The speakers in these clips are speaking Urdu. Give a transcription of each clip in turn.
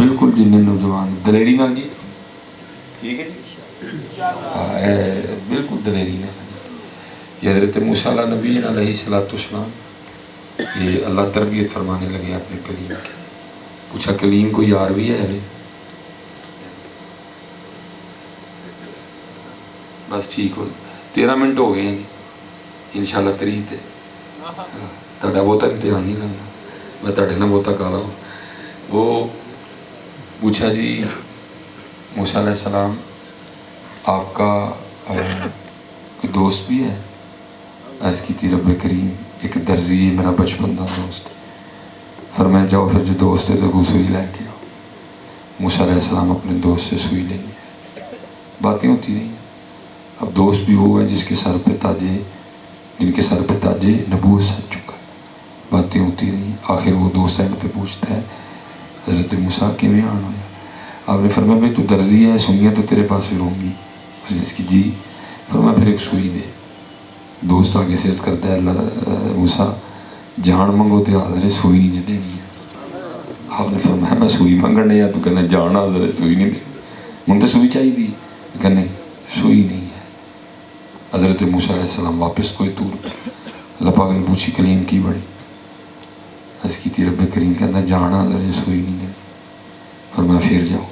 بالکل جن نوجوان دلیری نہ جی ٹھیک ہے جی بالکل دلیری نہ یہ حضرت موسیٰ علیہ نبی علیہ السلام یہ اللہ تربیت فرمانے لگے اپنے کلیم کی. پوچھا کلیم کو یار بھی ہے بس ٹھیک ہو 13 منٹ ہو گئے ہیں جی انشاءاللہ 3 تے تھوڑا بہت امتحان نہیں لینا میں تھوڑے نہ بہت کالا ہوں. وہ پوچھا جی موسیٰ علیہ السلام آپ کا کوئی دوست بھی ہے؟ عرض کی تھی رب کریم ایک درزی ہے میرا بچپن کا دوست. فرمایا جاؤ پھر جو دوست ہے تو وہ سوئی لے کے آؤ. موسیٰ علیہ السلام اپنے دوست سے سوئی لے گئے. باتیں ہوتی نہیں. اب دوست بھی وہ ہیں جس کے سر پہ تاجے جن کے سر پہ تاجے نبوت سج چکا. باتیں ہوتی نہیں. آخر وہ دوست اینڈ پہ پوچھتا ہے حضرت موسیٰ کیویں آن ہویا؟ آپ نے فرمایا بھائی تو درزی ہے سوئیاں تو تیرے پاس پھر ہوں گی. اس نے اس کی جی. فرمایا پھر ایک سوئی دے. دوست آگے سے عرض کرتا ہے اللہ موسیٰ جان منگو تے حاضر ہے سوئی نہیں جے دینی ہے. آپ نے فرمایا میں سوئی منگنے یا تو کہنا جان حاضر ہے سوئی نہیں دے من تو سوئی چاہیے دی کہنے سوئی نہیں ہے. حضرت موسیٰ علیہ السلام واپس کوئی طور اللہ پاک نے پوچھی کلیم کی بڑی عرض کی تھی رب کریم کہنا جان حاضر ہے سوئی نہیں دے. فرمایا پھر جاؤ.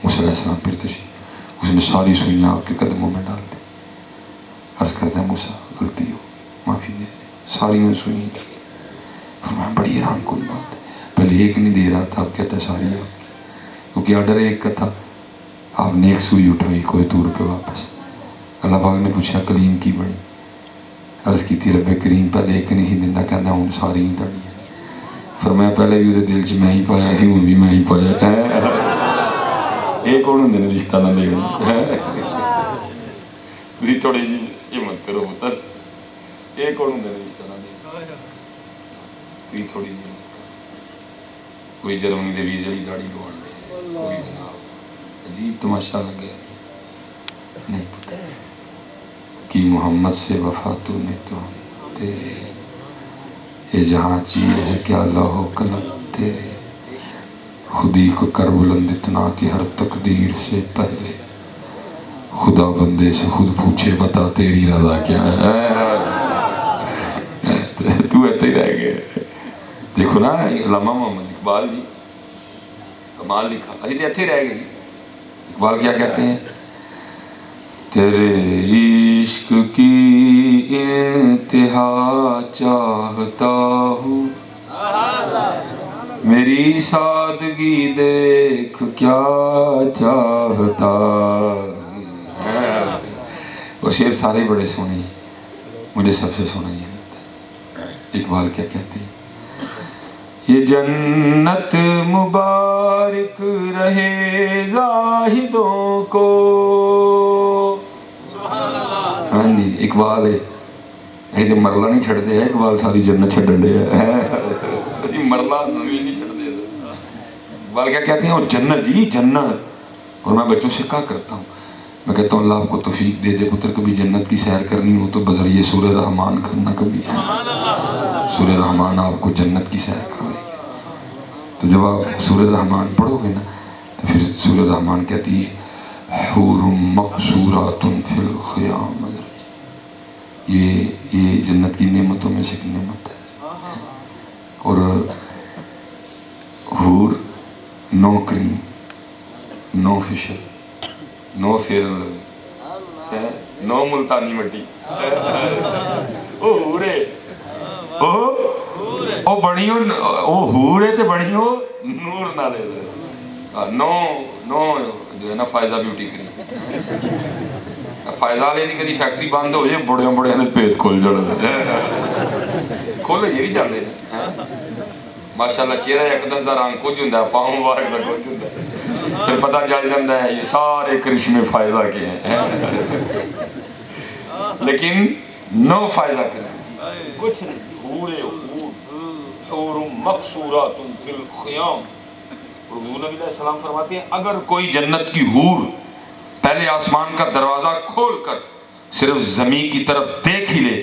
موسیٰ علیہ السلام پھر تشریف اس نے ساری سوئیاں آپ کے قدموں میں ڈال دی. عرض کرتا ہے موسیٰ غلطی ہو معافی دے دے. ساری سوئیاں کی. فرمایا بڑی حیران کن بات ہے پہلے ایک نہیں دے رہا تھا اب کہتا ہے ساری آپ کیونکہ آرڈر ایک کا تھا. آپ نے ایک سوئی اٹھائی کوئی طور پہ واپس. اللہ پاک نے پوچھا کلیم کی بڑی عرض کی تھی رب کریم پہلے ایک نہیں ہی دینا کہنا ہوں ساری ہی تڑی ہے. فرمایا پہلے بھی وہ دل چ میں ہی پایا سی ہوں بھی میں ہی پایا. یہ کون ہوں نے رشتہ نہ دے تھی تھوڑی جی ہمت کرو پتر یہ کون ہوں نے رشتہ نہ دے تھی تھوڑی جی کوئی جرمنی دے ویزے لی داڑھی لوان لے کوئی جناب عجیب تماشا لگے نہیں پتہ کہ محمد سے وفا تو نے تو ہم تیرے یہ جہاں چیز ہے کیا لوح و قلم تیرے خودی کو کر بلند اتنا کہ ہر تقدیر سے پہلے خدا بندے سے خود پوچھے بتا تیری رضا کیا ہے. تو ایتے ہی رہ گئے. دیکھو نا علامہ محمد اقبال جی کمال لکھا ابھی تو ایتے ہی رہ گئے. اقبال کیا کہتے ہیں تیرے عشق کی انتہا چاہتا ہوں میری سادگی دیکھ کیا چاہتا. اور شعر سارے بڑے سونے ہیں مجھے سب سے سونا یہ لگتا ہے. اقبال کیا کہتے ہیں یہ جنت مبارک رہے زاہدوں کو. ہاں جی اقبال ہے یہ جو مرلہ نہیں چھڑ دے ہے اقبال ساری جنت چھڑ دے ہے مرلہ زمین نہیں چھڑ دے. اقبال کیا کہتے ہیں اور جنت جی جنت. اور میں بچوں سے کہا کرتا ہوں میں کہتا ہوں اللہ آپ کو توفیق دے دے پتر کبھی جنت کی سیر کرنی ہو تو بذریعہ سورہ رحمان کرنا کبھی سورہ رحمان آپ کو جنت کی سیر کروائے گی. تو جب آپ سورہ رحمان پڑھو گے نا تو پھر سورہ رحمان کہتی ہے حور مقصورات فی الخیام. یہ جنت کی نعمتوں میں سے ایک نعمت ہے. اور حور نو کریم نو فیشل نو فیئر لولی نو ملتانی مٹی او حورے او بڑیو او حورے تے بڑیو نور نہ لے دے نو جو ہے نا فائزہ بیوٹی کریم فائزہ لے دی کدی فیکٹری بند ہو جائے بڑے بڑے نے پیت کھول جڑے کھولے یہ بھی جاندے ماشاءاللہ چہرہ اقدس دا رنگ کچھ ہوندا ہے پاؤں مبارک دا کچھ ہوندا ہے پھر پتہ چل جاتا ہے یہ سارے کرشمے فائزہ کے ہیں لیکن نو فائزہ کریں کچھ نہیں حورے حور مقصورات فی الخیام. حضور نبی علیہ السلام فرماتے ہیں اگر کوئی جنت کی حور پہلے آسمان کا دروازہ کھول کر صرف زمین کی طرف دیکھ ہی لے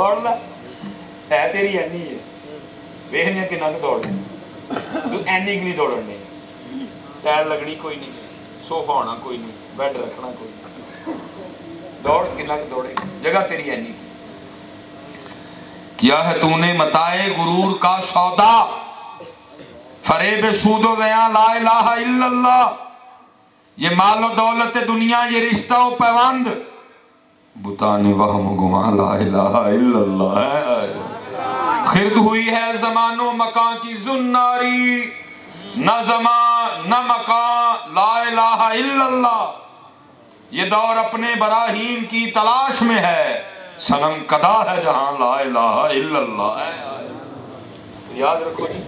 دوڑ لا ہے تیری اینی ہے ویخنے کنا تو دوڑ تو اینی کے لیے دوڑن نہیں ٹائر لگنی کوئی نہیں صوفہ ہونا کوئی نہیں بیڈ رکھنا کوئی نہیں دوڑ کنا کہ دوڑے جگہ تیری اینی کیا ہے تو نے متاع غرور کا سودا فریب سود و زیاں لا الہ الا اللہ یہ مال و دولت دنیا یہ رشتہ و پیوند بتان وہم و گمان لا الہ الا اللہ خرد ہوئی ہے زمان و مکان کی زناری نہ زمان نہ مکان لا الہ الا اللہ یہ دور اپنے براہین کی تلاش میں ہے صنم کدا ہے جہاں لا الہ الا اللہ یاد رکھو جی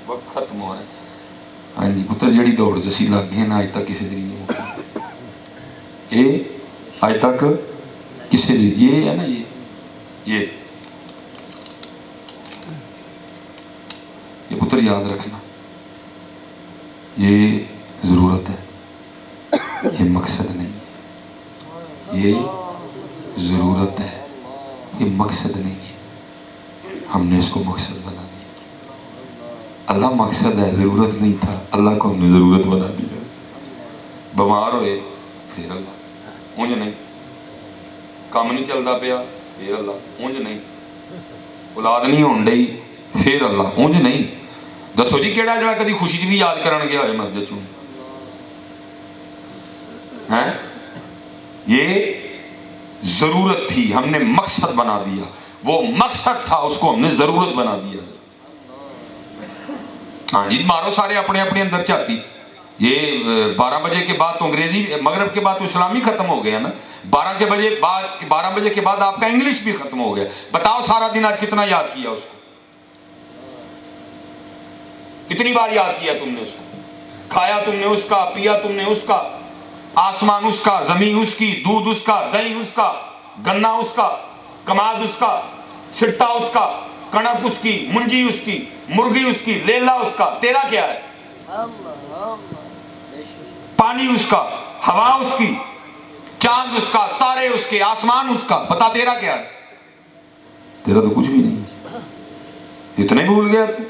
وقت ختم ہو رہا ہے ہاں جی پتر جڑی دوڑ جسی لگ گئے نا آج تک کسی دن نہیں ہوگی یہ آج تک کسی دن یہ ہے نا یہ پتر یاد رکھنا یہ ضرورت ہے یہ مقصد نہیں یہ ضرورت ہے یہ مقصد نہیں ہے ہم نے اس کو مقصد بنا دیا اللہ مقصد ہے ضرورت نہیں تھا اللہ کو ہم نے ضرورت بنا دیا بیمار ہوئے پھر اللہ اونج نہیں کام نہیں چلتا پیا پھر اللہ اونج نہیں اولاد نہیں ہون ڈئی پھر اللہ اونج نہیں دسو جی کیڑا جڑا کدی خوشی بھی یاد کرن گیا ہوئے مسجد چوں ہیں یہ ضرورت تھی ہم نے مقصد بنا دیا وہ مقصد تھا اس کو ہم نے ضرورت بنا دیا ہاں جی مارو سارے اپنے اپنے اندر چاہتی یہ 12 بجے کے بعد تو انگریزی مغرب کے بعد تو اسلامی ختم ہو گیا نا 12 بجے کے بعد آپ کا انگلش بھی ختم ہو گیا بتاؤ سارا دن آج کتنا یاد کیا اس کو کتنی بار یاد کیا تم نے اس کو کھایا تم نے اس کا پیا تم نے اس کا آسمان اس کا زمین اس کی دودھ اس کا دہی اس کا گنا اس کا کماد اس کا سٹا اس کا کنک اس کی منجی اس کی مرغی اس کی لیلا اس کا تیرا کیا ہے پانی اس کا ہوا اس کی چاند اس کا تارے اس کے آسمان اس کا بتا تیرا کیا ہے تیرا تو کچھ بھی نہیں اتنے بھول گیا تو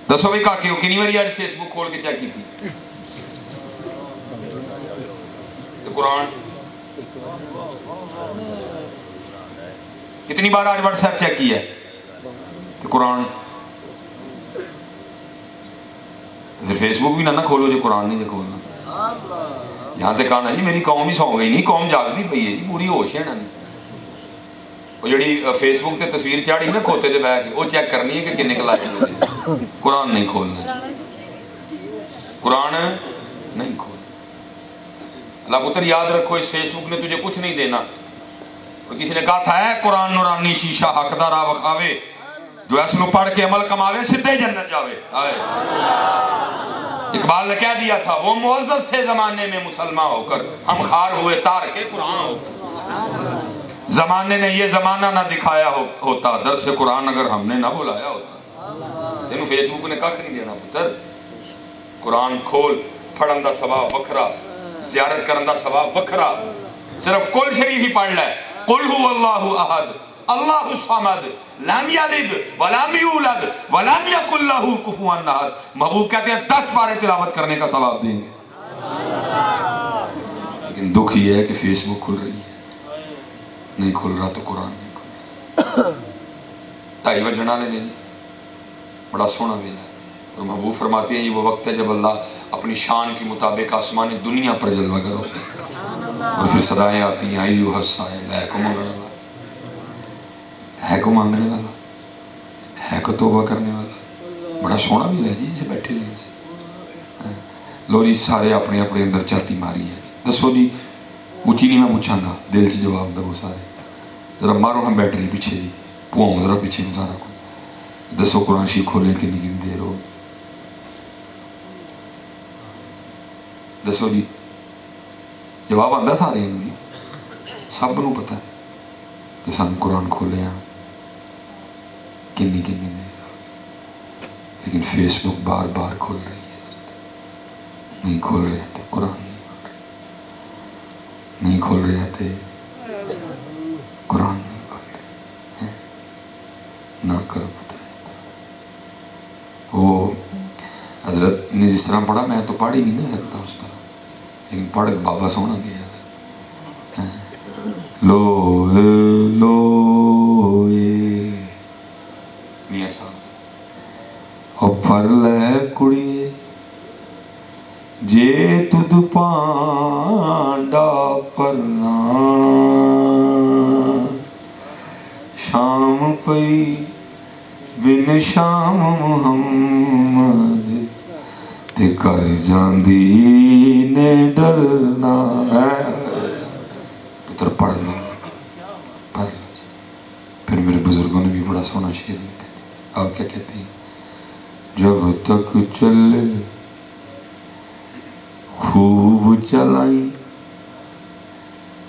دسو بھائی کاکے ہو کنی باری آج فیس بک کھول کے چیک کی تھی تو قرآن کتنی بار آج واٹس ایپ چیک کیا ہے تو قرآن پھر فیس بک بھی نہ کھولو جو قرآن نہیں جو کھولنا یہاں سے کہا نا جی میری قوم ہی سو گئی نہیں قوم جاگتی پئی ہے جی پوری ہوش ہے نا وہ جڑی فیس بک تے تصویر چاڑی نا کھوتے تے بیٹھ کے وہ چیک کرنی ہے کہ کنے کے لائق قرآن نہیں کھولنا قرآن نہیں کھولنا اللہ پتر یاد رکھو اس فیس بک نے تجھے کچھ نہیں دینا اور کسی نے کہا تھا ہے قرآن نورانی شیشہ حقدار آوخاوے جو ایسنو پڑھ کے عمل کماوے سدھے جنت جاوے اقبال نے کہہ دیا تھا وہ معزز تھے زمانے میں مسلمان ہو کر ہم خار ہوئے تار کے قرآن ہو کر زمانے نے یہ زمانہ نہ دکھایا ہوتا درس قرآن اگر ہم نے نہ بلایا ہوتا تینوں فیس بک نے کھا نہیں دینا پتر قرآن کھول پڑھن دا ثواب وکھرا زیارت کرن دا ثواب وکھرا صرف کل شریف ہی پڑھ لے قل هو اللہ احد اللہ الصمد لم یلد ولم یولد ولم یکن لہ کفوا احد محبوب کہتے ہیں 10 بار تلاوت کرنے کا ثواب دیں گے لیکن دکھ یہ ہے کہ فیس بک کھل رہی ہے نہیں کھل رہا تو قرآن نہیں کھل رہا 2:30 بجنا لے لیں بڑا سونا ویلا ہے اور محبوب فرماتے ہیں یہ وہ وقت ہے جب اللہ اپنی شان کے مطابق آسمانی دنیا پر جلوہ گر ہوتا ہے اور پھر صدایں آتی ہیں ایو حسائل ہے کو مانگنے والا ہے کو مانگنے والا ہے کو توبہ کرنے والا بڑا سونا ویلا ہے جی جسے بیٹھے ہیں لو جی سارے اپنے اپنے اندر چاہتی ماری ہے دسو جی اونچی نہیں میں پوچھاں گا دل سے جواب دو سارے ذرا مارو ہم بیٹری پیچھے جی پواؤں ذرا پیچھے میں سارا کو دسو قرآن شریف کھولیں کہ نہیں دیر ہوگی دسو جی جواب آندا سارے ہیں جی سب نو پتہ ہے کہ سان قرآن کھولے ہیں کنی دیر لیکن فیس بک بار بار کھول رہی ہے نہیں کھول رہے تھے قرآن نہیں کھول رہے تھے قرآن نہیں کھول رہے نہ کرو پتر اس طرح. وہ حضرت نے جس طرح پڑھا میں تو پڑھ ہی نہیں سکتا اس طرح، لیکن پڑھ کے بابا سونا گیا لو لو میاں صاحب او پڑھ لے کڑیے جے تد پانڈا پرنا شام پئی بن شام محمد تے کر جاندی نے ڈرنا ہے. پتر پڑھ لو پڑھ لو. پھر میرے بزرگوں نے بھی بڑا سونا شعر لکھا تھا. آپ کیا کہتے ہیں؟ جب تک چلے خوب چلائیں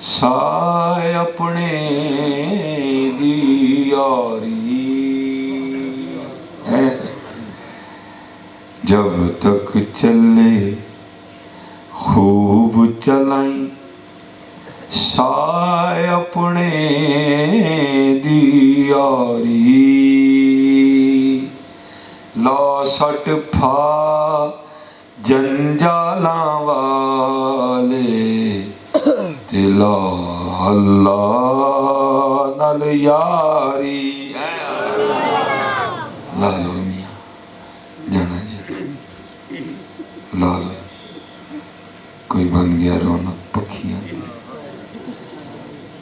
سائے اپنے دی یاری، جب تک چلے خوب چلائیں سائے اپنے دی یاری، لا سٹ پھا جنجالاں والے تلا اللہ نال یاری. لالو میاں جانا جی لالو جی. کوئی بن گیا رونق پکھیاں دی،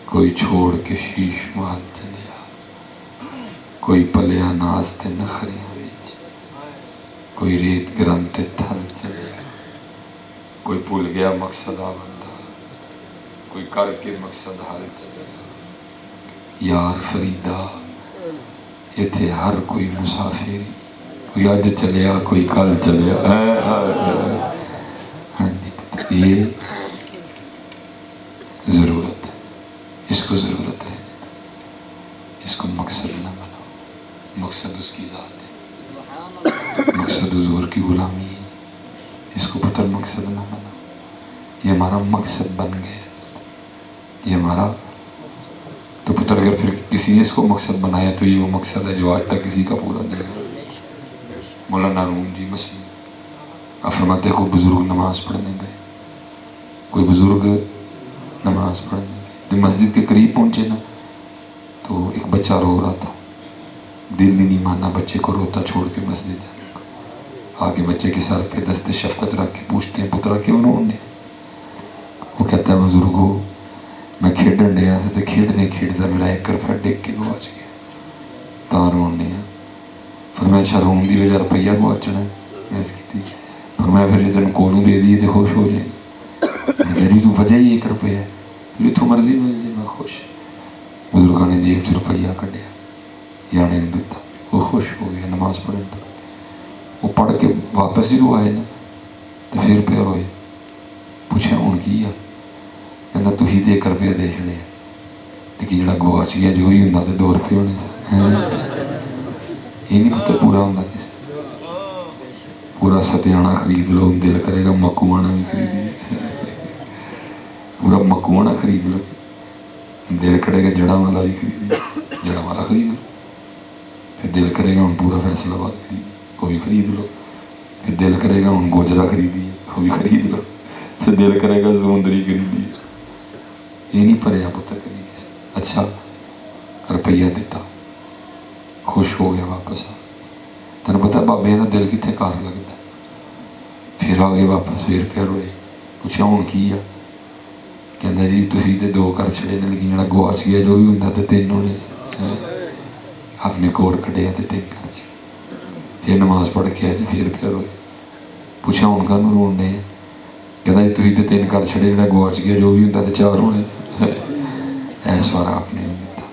کوئی چھوڑ کے شیش مال چلیا، کوئی پلیا ناز تے نخریاں وچ، کوئی ریت گرم تے تھل چلیا، کوئی بھول گیا مقصد آ بندہ، کوئی کر کے مقصد حال چلیا. یار فریدہ ایتھے ہر کوئی مسافری، کوئی اج چلیا کوئی کل چلیا. ہاں جی یہ ضرورت ہے، اس کو ضرورت ہے. اس کو مقصد نہ بناؤ، مقصد اس کی ذات ہے، مقصد حضور کی غلامی ہے. اس کو پتر مقصد نہ بناؤ. یہ ہمارا مقصد بن گیا، یہ ہمارا. تو پتر اگر پھر کسی نے اس کو مقصد بنایا تو یہ وہ مقصد ہے جو آج تک کسی کا پورا نہیں ہے. مولانا روم جی مسلم آپ فرماتے ہیں کوئی بزرگ نماز پڑھنے گئے، کوئی بزرگ نماز پڑھنے گئے، جب مسجد کے قریب پہنچے نا تو ایک بچہ رو رہا تھا. دل نہیں مانا بچے کو روتا چھوڑ کے مسجد جانے کو. آگے بچے کے سر پہ دست شفقت رکھ کے پوچھتے ہیں پترا کیوں رونے؟ وہ کہتا ہے بزرگو میں کھیڈن ڈیا سے کھیڈتا میرا 1 روپیہ ڈگ کے گواچ گیا تا رون ڈیا. فرمایا اچھا رون دی وجہ روپیہ گواچنا ہے؟ میں اس کی تھی. فرمایا پھر جی تین کولوں دے دیے تو خوش ہو جائیں. جی تو وجہ ہی 1 روپیہ ہے، پھر اتوں مرضی مل جائے میں خوش. بزرگوں نے جیب سے روپیہ کڈیا یانے نے دیتا، وہ خوش ہو گیا. نماز پڑھنے تو وہ پڑھ کے واپس جدوں آئے نا تو پھر پہ ہوئے پوچھا ہوں کی ہے؟ کہنا تو ہی 1 روپیہ دے چھڑے لیکن جڑا گواچ گیا جو ہی ہوں تو 2 روپے ہونے سے. یہ نہیں پتہ پورا ہوں کسی پورا ستیانہ خرید لو، دل کرے گا مکوانا بھی خریدیے، پورا مکوانا خرید لو. دل کرے گا جڑا والا بھی خریدیے، جڑا والا خرید لو. پھر دل کرے گا ہوں پورا فیصل آباد خریدیے، وہ بھی خرید لو. پھر دل کرے گا ہوں گوجرا خریدیے، وہ بھی خرید لو. پھر دل کرے گا زمندری خریدیے. یہ نہیں پریا پتر کری. اچھا روپیہ دیتا خوش ہو گیا واپس آ. تینوں پتا بابے کا دل کتنے کار لگتا. پھر آ گئے واپس پھر پھر ہوئے پوچھا ہوں کی ہے؟ کہنا جی تھی تو 2 کر چھڑے نے لیکن جڑا گواچ گیا جو بھی ہوں تو 3 ہونے سے. آپ نے کوڑ کھڈیا تو 3 کر چھڑے. پھر نماز پڑھ کے آئے تو پھر پھر ہوئے پوچھا ہوں کہ رون ڈے ہیں؟ کہنا جی تھی تو 3 کر چھڑے جڑا گواچ گیا جو بھی ہوں تو 4 ہونے سے. ایس بار آپ نے نہیں دیتا.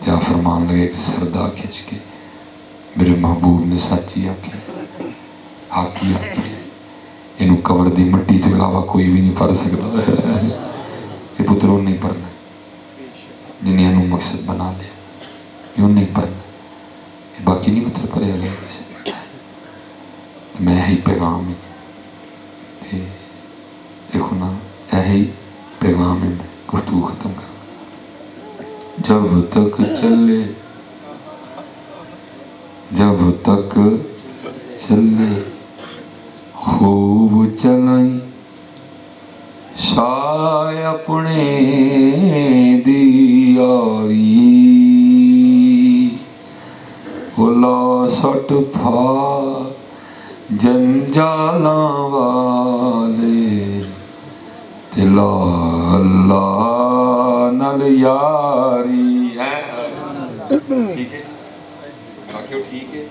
کیا فرمان لگے کہ سردا کھچ کے میرے محبوب نے سچی آکھے حاکی آکھے یہ قبر دی مٹی سے علاوہ کوئی بھی نہیں پڑھ سکتا. یہ پتروں نہیں پڑھنا جنہیں انہوں مقصد بنا لیا یہ نہیں پڑھنا. یہ باقی نہیں پتر پڑھے گئے کسی. میں ہی پیغام ہے دیکھو نا، یہی پیغام ہے. میں گفتگو ختم کر جب تک چلے جب تک چلے خوب چلائیں شائے اپنے دی یاری لا سٹ پھا جنجالاں والے تلا اللہ نل یاری ہے ٹھیک ہے باقیوں ٹھیک ہے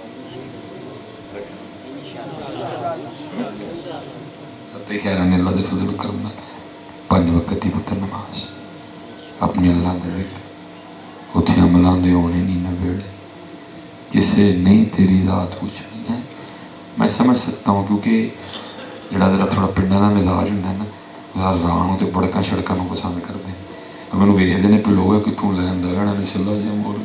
ستے خیران اللہ دے فضل و کرم نال 5 وقت دی پتر نماز اپنی اللہ دے ذکر اتھے عملان دے ہونے نہیں نہ بیڑے کسے نہیں تیری ذات پوچھنی ہے میں سمجھ سکتا ہوں کیونکہ جڑا ذرا تھوڑا پنڈا دا مزاج ہوندا ہے نا ران ہوتے بڑکا شڑکاں نوں پسند کرتے ہیں میں ویکھدے نے پہ لوگ کتوں لے آندا گانا نہیں صلی اللہ جی مول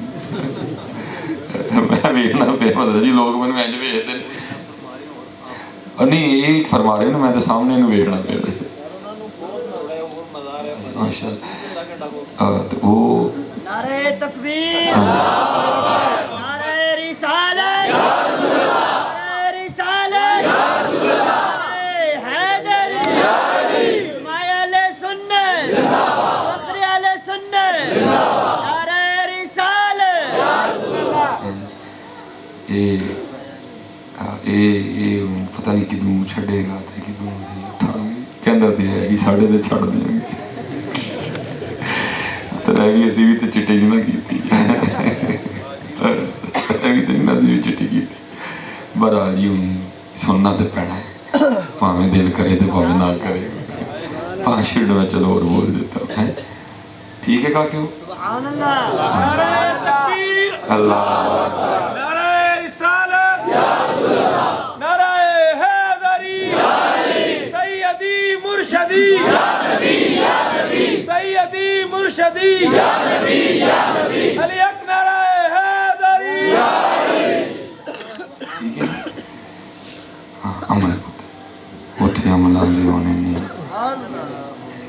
میں ویکھنا پہ مطلب جی لوگ مینوں انج ویکھدے نے نہیں یہ فرما رہے نا میں تو سامنے نوں ویکھنا پہ ماشاء اللہ وہ نعرہ تکبیر نعرہ رسالت نعرہ رسالت حیدری مایا علیہ سنت فخر علیہ سنت نعرہ رسالت پتہ نہیں کدوں چھڑے گا تے کدوں کہندا تے ہے کہ ساڈے تے چھڑ دیں گے تے رہ گئی اسی بھی تے چٹی نہ کیتی بھی تے نہ بھی چٹی کیتی بہرحال یوں سننا تے پینا ہے پاویں دل کرے تے پاویں نہ کرے 5 منٹ میں چلو اور بول دیتا ہوں ٹھیک ہے کاکیو سبحان اللہ نعرہ تکبیر اللہ نعرہ رسالت یا رسول اللہ نعرہ حیدری سیدی مرشدی یا نبی سیدی مرشدی یا نبی علی اک نعرہ حیدری ٹھیک ہے عمل اتھے عمل آندے ہونے نہیں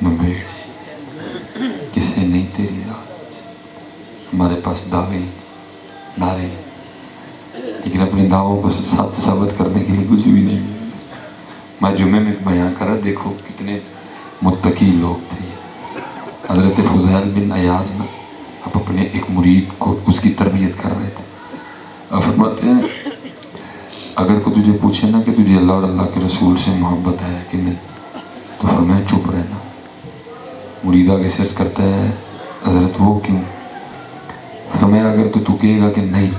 نبیڑ کسے نہیں تیری ذات ہمارے پاس دعوے نعرے لیکن اپنے دعووں کو ساتھ ثابت کرنے کے لیے کچھ بھی نہیں میں جمعے میں بیان کر رہا دیکھو کتنے متقی لوگ تھے حضرت فضیل بن عیاض نا اب اپنے ایک مرید کو اس کی تربیت کر رہے تھے اب فرماتے ہیں اگر کوئی تجھے پوچھے نا کہ تجھے اللہ اور اللہ کے رسول سے محبت ہے کہ نہیں تو فرمایا چپ رہنا مرید آگے سرچ کرتا ہے حضرت وہ کیوں فرمایا اگر تو کہے گا کہ نہیں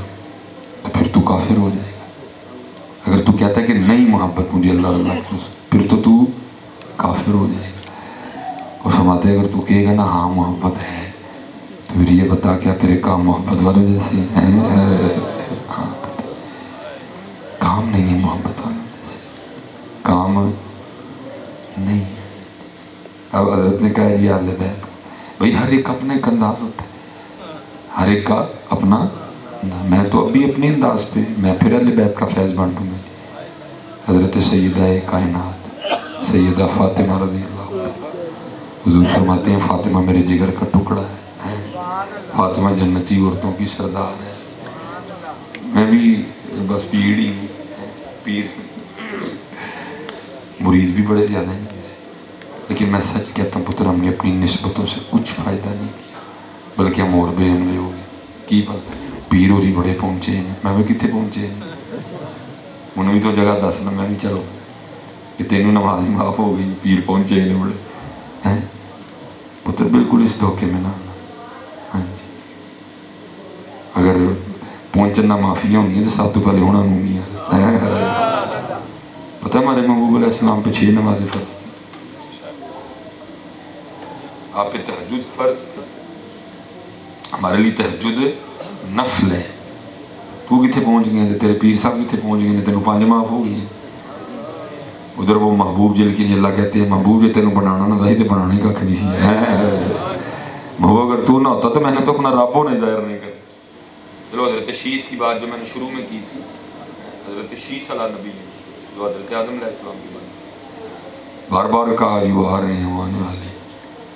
تو پھر تو کافر ہو جائے گا اگر تو کہتا ہے کہ نہیں محبت مجھے اللہ اور اللہ کے رسول پھر تو کافر ہو جائے گا اور فرماتے ہیں اگر تو کہے گا نا ہاں محبت ہے تو پھر یہ بتا کیا تیرے کام محبت والوں جیسے ہیں کام نہیں ہے محبت والوں جیسے کام نہیں ہے اب حضرت نے کہا یہ اہل بیت بھائی ہر ایک اپنے ایک انداز ہوتا ہے ہر ایک کا اپنا میں تو ابھی اپنے انداز پہ میں پھر اہل بیت کا فیض بانٹوں گا حضرت سیدہ کائنات سیدہ فاطمہ رضی اللہ عنہ حضور فرماتے ہیں فاطمہ میرے جگر کا ٹکڑا ہے فاطمہ جنتی عورتوں کی سردار ہے میں بھی بس پیڑ ہی ہوں پیر مرید بھی بڑے زیادہ ہیں لیکن میں سچ کہتا ہوں پتر ہم نے اپنی نسبتوں سے کچھ فائدہ نہیں کیا بلکہ ہم اور بے حملے ہو گئے کی پل پیر اور ہی بڑے پہنچے ہیں میں بھی کتنے پہنچے ہیں انہوں بھی تو جگہ دسنا میں بھی چلو کہ تینوں نماز معاف ہو گئی پیر پہنچے ہیں بڑے ہیں پتر بالکل اس دھوکے میں نہ آنا ہاں جی اگر پہنچنا معافی ہونی ہے تو سب تو پہلے ہونا نہیں ہے پتہ ہمارے محبوب علیہ السلام پہ 6 نمازیں فرض تھی آپ پہ تہجد فرض تھی ہمارے لیے تہجد نفل ہے تو کتنے پہنچ گئے ہیں تیرے پیر صاحب کتنے پہنچ گئے ہیں تینوں 5 معاف ہو گئی ہیں ادھر وہ محبوب جل کے لیے اللہ کہتے ہیں محبوب جو تینوں بنانا نہ دہی تو بنانے کا کھلی سی ہے محبوب اگر تو نہ ہوتا تو میں نے تو اپنا رب ہونے ظاہر نہیں کر چلو حضرت شیش کی بات جو میں نے شروع میں کی تھی حضرت شیش علی نبی جو حضرت آدم علیہ السلام کی بات بار بار کہا جو آ رہے ہیں وہ آنے والے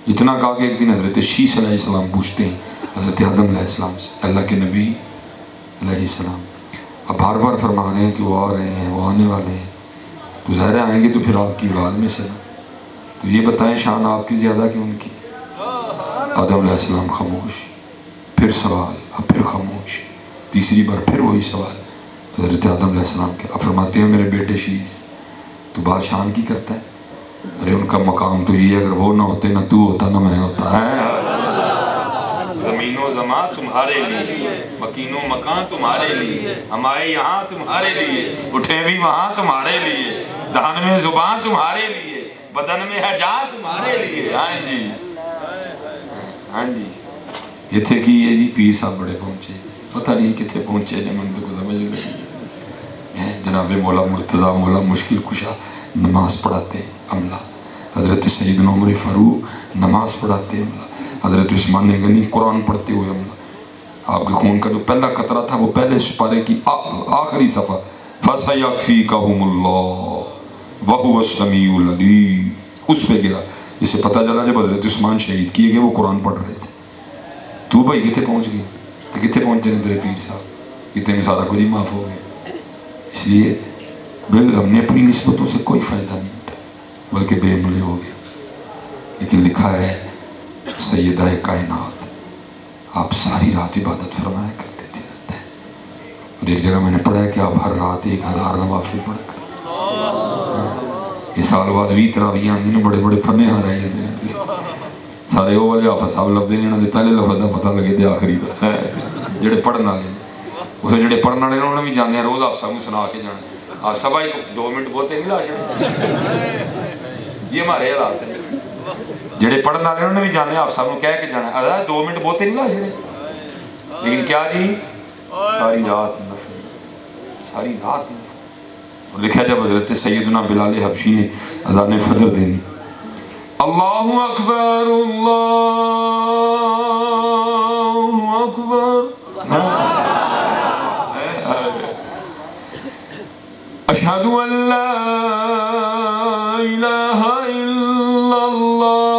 اتنا کہا کہ ایک دن حضرت شیش علیہ السلام پوچھتے ہیں حضرت آدم علیہ السلام سے، اللہ کے نبی علیہ السلام اب بار بار فرما رہے ہیں کہ وہ آ رہے ہیں، وہ آنے والے ہیں، تو ظاہر آئیں گے تو پھر آپ کی اولاد میں سے نا، تو یہ بتائیں شان آپ کی زیادہ کہ ان کی؟ آدم علیہ السلام خاموش، پھر سوال، اب پھر خاموش، تیسری بار پھر وہی سوال. تو حضرت آدم علیہ السلام کے اب فرماتے ہیں میرے بیٹے شیز تو بات شان کی کرتا ہے؟ ارے ان کا مقام تو یہ اگر وہ نہ ہوتے نہ تو ہوتا نہ میں ہوتا ہے. زمین و زمان تمہارے لیے، مکین و مکان تمہارے لیے، ہمارے یہاں تمہارے لیے، اٹھے بھی وہاں تمہارے لیے، دہن میں زبان تمہارے لیے، بدن میں ہے جان تمہارے لیے. ہاں جی ہاں جی. یہ تھے کہ یہ جی پیر صاحب بڑے پہنچے، پتہ نہیں کتنے پہنچے نے من کو سمجھ لگی. جناب مولا مرتضیٰ مولا مشکل کشا نماز پڑھاتے عملہ، حضرت سیدنا عمر فاروق نماز پڑھاتے عملہ، حضرت عثمان غنی قرآن پڑھتے ہوئے عملہ. آپ کے خون کا جو پہلا قطرہ تھا وہ پہلے سپارے کی آخری صفحہ فَسَيَكْفِيكَهُمُ اللَّهُ وَهُوَ السَّمِيعُ الْعَلِيمُ اس پہ گرا. اسے پتہ چلا جب حضرت عثمان شہید کیے گئے وہ قرآن پڑھ رہے تھے. تو بھائی کتنے پہنچ گئے؟ تو کتنے پہنچے نے تیرے پیر صاحب؟ کتنے میں سارا کچھ ہی معاف ہو گیا. اس لیے ہم نے اپنی نسبتوں سے کوئی فائدہ نہیں اٹھایا بلکہ بے عملے ہو گیا. لیکن لکھا ہے سیدہ کائنات آپ ساری رات عبادت فرمایا کرتے تھے. اور ایک جگہ میں نے پڑھا ہے کہ آپ ہر رات 1000 نوافل پڑھ کر یہ سال بعد 20 تراویح آندی نے بڑے بڑے فنے آ رہے ہیں سارے وہ والے حافظ صاحب لفظ نہیں انہوں نے پہلے لفظ کا پتہ لگے تھے آخری کا جڑے پڑھن والے اسے جڑے پڑھن والے انہوں نے بھی جانے روز آپ صاحب سنا کے جانا. آپ سب آئی 2 منٹ بہتے نہیں لا چڑے. یہ ہمارے حالات ہیں. جڑے پڑھن والے انہوں نے بھی جانے آپ صاحب کہہ کے جانا 2 منٹ بہتے نہیں لا چڑے. لیکن کیا جی ساری رات نفل، ساری رات نفل. لکھا جب حضرت سیدنا بلال حبشی نے اذان فجر دینی اللہ اکبر اللہ اکبر اشہد ان لا الہ الا اللہ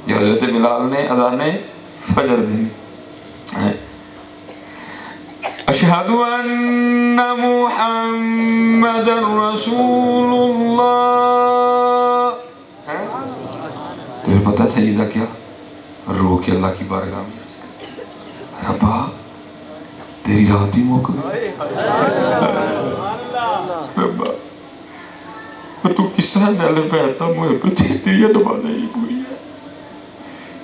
حضرت بلال نے اذان فجر دینی اشہد ان محمد رسول اللہ. تمہیں پتہ سیدہ کیا رو کے اللہ کی بارگاہ میں عرض کرتی ربا تیری رات ہی موقع ربا تو کس طرح دل بیٹھتا مجھے پہ تیری نمازیں ہی پوری ہے.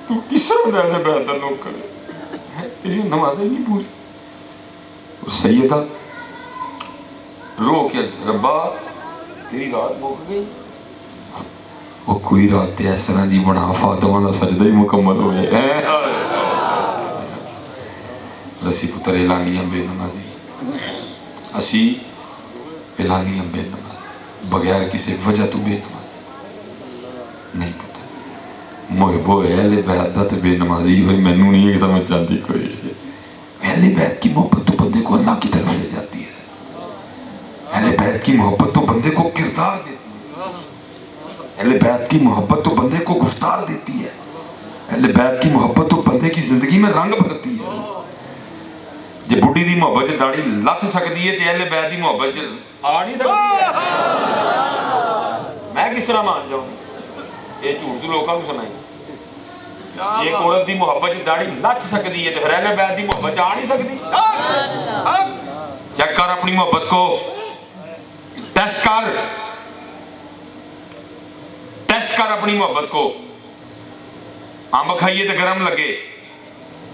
تو کس طرح دل سے بیٹھتا لوگ کرے تیری نمازیں نہیں پوری. اور سیدہ رو کے ربا تیری رات موقع گئی. وہ کوئی رات ایسا نہ جی بنا فاطمہ دا سجدہ ہی مکمل ہو جائے. اسی پتر اعلانیاں بے نمازی اسی اعلانیاں بے نمازی بغیر کسی وجہ تو بے نمازی نہیں پتر محبو اہل بیت دا تے بے نمازی ہوئی میں نہیں سمجھ جاتی کوئی. اہل بیت کی محبت تو بندے کو اللہ کی طرف لے جاتی ہے. اہل بیت کی محبت تو بندے کو کردار دیتی ہے. اہل بیت کی محبت تو بندے کو گفتار دیتی ہے. اہل بیت کی محبت تو بندے کی زندگی میں رنگ بھرتی ہے. جب بڑھی دی محبت سے داڑھی لت سکتی ہے تو اہل بیت دی محبت سے آ نہیں سکتی ہے. میں کس طرح مان جاؤں یہ جھوٹ تو لوگوں کو سنائی. ایک عورت دی محبت سے داڑھی لت سکتی ہے تو پھر اہل بیت دی محبت آ نہیں سکتی. چیک کر اپنی محبت کو ٹیسٹ کر اپنی محبت کو. امب کھائیے تو گرم لگے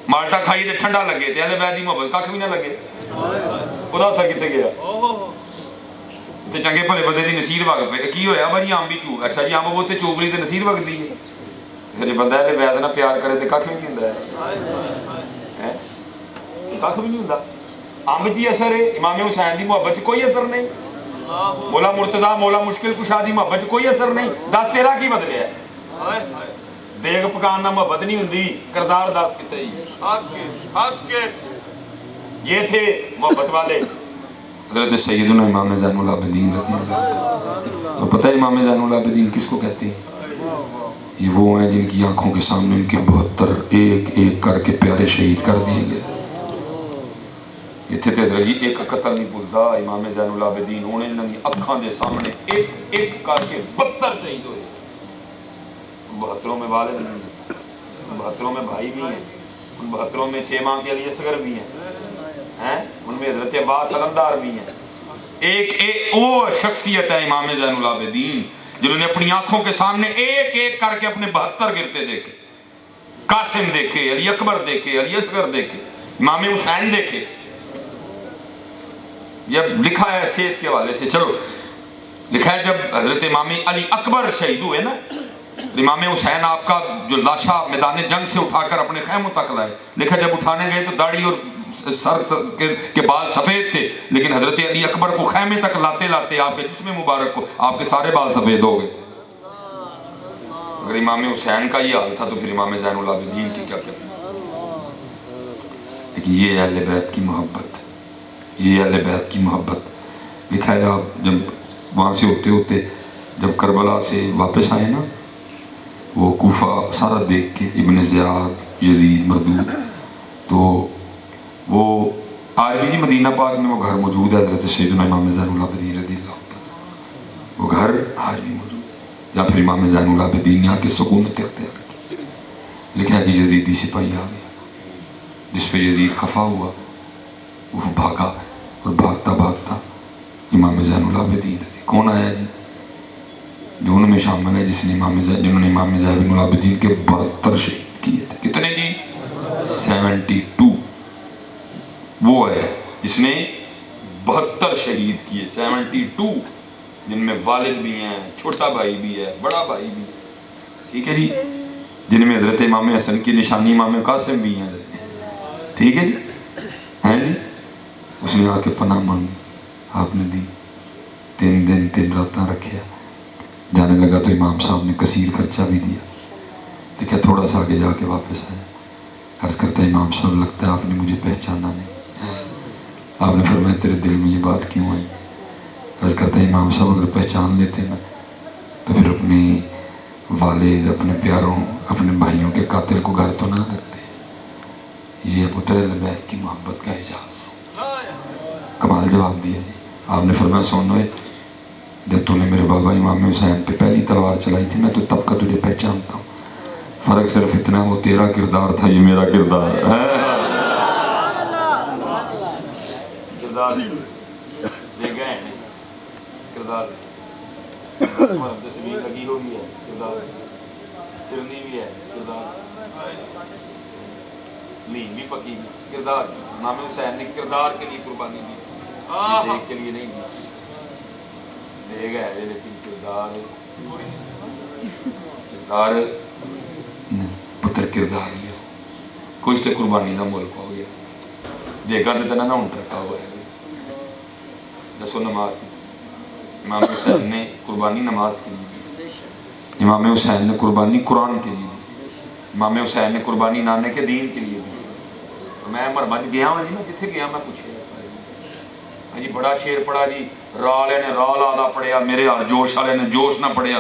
مالٹا کھائیے تو ٹھنڈا لگے تو اہل بیت دی محبت کھ بھی نہ لگے. خدا اثر کتنے گیا تے چنگے بھلے بندے دی نصیر وگ پے کی ہویا بھائی امب ہی چوب اچھا جی امب بہتے چوب لی تے نصیر وگدی ہے. پھر بندہ اہل بیت نہ پیار کرے تے کھ بھی نہیں ہوندا ہے کھ بھی نہیں ہوندا. امب جی اثر ہے امام حسین دی محبت چ کوئی اثر نہیں. مولا مرتضیٰ مولا مشکل کشا دی محبت چ کوئی اثر نہیں. دس تیرا کی بدلیا ہے دیگ پکان نہ محبت نہیں ہوندی کردار دس کتے ہی یہ تھے محبت والے حضرت سیدنا امام زین العابدین رضی اللہ تعالیٰ. اور پتہ ہے امام زین العابدین کس کو کہتے ہیں؟ یہ وہ ہیں جن کی آنکھوں کے سامنے ان کے 72 ایک ایک کر کے پیارے شہید کر دیے گئے. اتنے تے رہی ایک قتل نہیں بھولتا امام زین العابدین انہیں انہوں نے اکھاں دے سامنے ایک ایک کر کے 72 شہید ہوئے. 72 میں والد نہیں ہیں, 72 میں بھائی بھی ہیں, ان 72 میں 6 ماہ کے علی اصغر بھی ہیں, ان میں حضرت عباس علمدار بھی ہیں. ایک وہ شخصیت ہے امام زین العابدین جنہوں نے اپنی آنکھوں کے سامنے ایک ایک کر کے اپنے 72 گرتے دیکھے. قاسم دیکھے, علی اکبر دیکھے, علی اصغر دیکھے, امام حسین دیکھے. جب لکھا ہے حیثیت کے حوالے سے, چلو لکھا ہے جب حضرت امام علی اکبر شہید ہوئے نا, امام حسین آپ کا جو لاشا میدان جنگ سے اٹھا کر اپنے خیموں تک لائے. لکھا جب اٹھانے گئے تو داڑھی اور سر کے بال سفید تھے, لیکن حضرت علی اکبر کو خیمے تک لاتے لاتے آپ کے جسم مبارک کو آپ کے سارے بال سفید ہو گئے تھے. اگر امام حسین کا یہ حال تھا تو پھر امام زین العابدین کی کیا کہتے ہیں. لیکن یہ اہل بیت کی محبت, یہ اہل بیت کی محبت. لکھا ہے آپ جب وہاں سے ہوتے ہوتے جب کربلا سے واپس آئے نا, وہ کوفہ سارا دیکھ کے ابن زیاد, یزید, مردود, تو وہ آج بھی مدینہ پاک میں وہ گھر موجود ہے حضرت سیدنا امام زین العابدین رضی اللہ تعالیٰ. وہ گھر آج بھی موجود ہے جہاں پھر امام زین العابدین نے آ کے سکونت اختیار کی. لکھا ہے کہ یزیدی سپاہی آ گیا جس پہ یزید خفا ہوا, وہ بھاگا اور بھاگتا بھاگتا امام زین العابدین رضی. کون آیا جی؟ جو ان میں شامل ہے جنہوں نے امام زین العابدین کے 72 شہید کیے تھے. کتنے جی؟ 72. وہ ہے جس نے 72 شہید کیے, 72, جن میں والد بھی ہیں, چھوٹا بھائی بھی ہے, بڑا بھائی بھی ہے, ٹھیک ہے جی, جن میں حضرت امام حسن کی نشانی امام قاسم بھی ہیں, ٹھیک ہے جی, ہیں جی. اس نے آ کے پناہ مانگی, آپ نے دی, 3 دن 3 راتاں رکھیا. جانے لگا تو امام صاحب نے کثیر خرچہ بھی دیا. لیکن تھوڑا سا آگے جا کے واپس آیا, عرض کرتا ہے امام صاحب لگتا ہے آپ نے مجھے پہچانا نہیں. آپ نے فرمایا تیرے دل میں یہ بات کیوں آئی؟ عرض کرتا ہے امام صاحب اگر پہچان لیتے نا تو پھر اپنے والد, اپنے پیاروں, اپنے بھائیوں کے قاتل کو گھر تو نہ رکھتے. یہ پتر اہل بیت کی محبت کا اعجاز. کمال جواب دیا. آپ نے فرمایا سنو, جب تو نے میرے بابا امام حسین پہ پہلی تلوار چلائی تھی میں تو تب کا تجھے پہچانتا ہوں. فرق صرف اتنا, وہ تیرا کردار تھا, یہ میرا کردار ہے. کردار تصویر لگی ہوگی ہے, کردار چرنی بھی ہے, کردار لین بھی پکی بھی, کردار. امام حسین نے کردار کے لیے قربانی دی, دیکھ کے لیے نہیں دی. دے گا ہے لیکن کردار پتر کردار لیا. کچھ تو قربانی کا ملک ہو گیا. دیکھا تو نہ ہوں کرتا ہوا ہے. دسو نماز کی امام حسین نے قربانی نماز کے لیے دی. امام حسین نے قربانی قرآن کے لیے دی. امام حسین نے قربانی نانے کے دین کے لیے دی. میں مرمج گیا ہوں جی, میں کتنے گیا میں پوچھے جی, بڑا شیر پڑھا جی, را والے نے را لادا پڑھیا, میرے ہر جوش والے نے جوش نہ پڑھیا.